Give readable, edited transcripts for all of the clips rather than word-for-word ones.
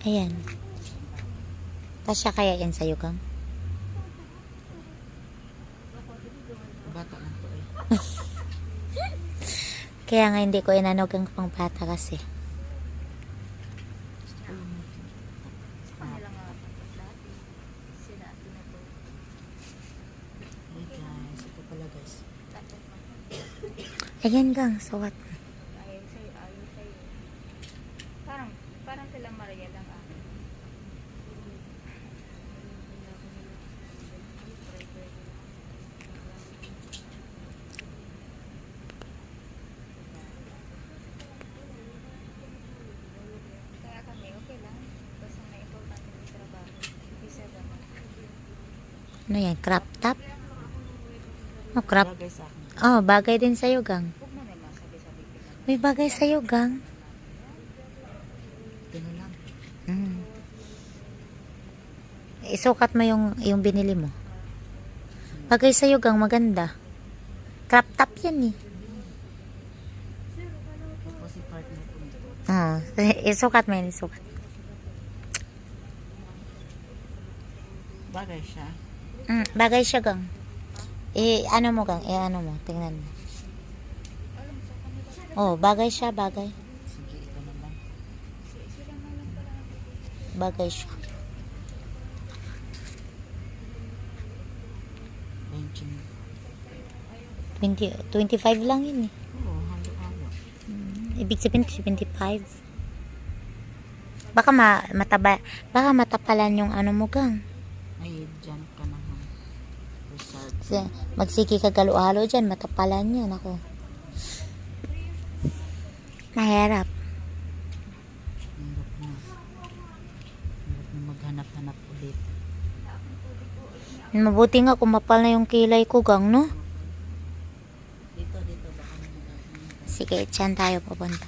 Ayan. Kasya kaya yan sa'yo, Kang? Bata lang to eh. Kaya nga hindi ko inanog ang pang bata kasi. Hey guys, ito pala guys. Ayan, Kang. So what? Ayaw sa'yo. Parang sila Maria lang ah. Kaya kami, okay lang. Basta may importante yung trabaho. Isa naman. Ano yan? Crop top? Oh, crop. Bagay sa akin. Oh, bagay din sa'yo, Gang. Huwag mo naman sabi-sabi ko naman. May bagay sa'yo, Gang. Ganun lang. Isukat mo yung binili mo. Bagay sa'yo, Gang. Maganda. Crop top yan eh. Tapos si partner ko nito. Oh, isukat mo yan. Isukat. Bagay siya. Bagay siya, Gang. Ano mo, Gang? Ano mo? Tingnan mo. Oh, bagay siya, bagay. Sige, ito na lang. Bagay siya. 25 lang yun eh. Oo, halo-halo. Ibig sabihin 75. Baka baka matapalan yung ano mo, Gang. Ay, dyan ka na ha. Result. Magsiki ka galo-halo dyan, matapalan yan ako. Mahirap. Hirap na. Hirap na maghanap-hanap ulit. Mabuti nga kung mapal na yung kilay ko, Gang, no? Dito, baka maghanap. Sige, dyan tayo papunta.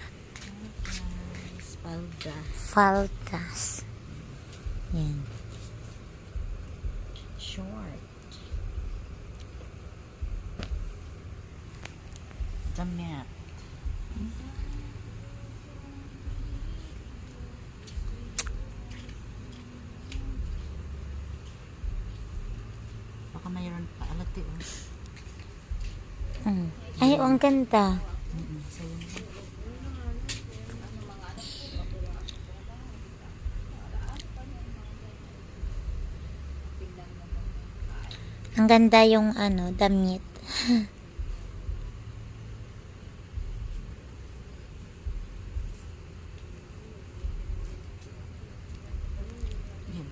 Spalda. Faldas. Yan. Short. Damit. Baka mayroon pa. Alati oh. Ay, ang ganda. Sa'yo na. Ang ganda yung ano, damit. Yan,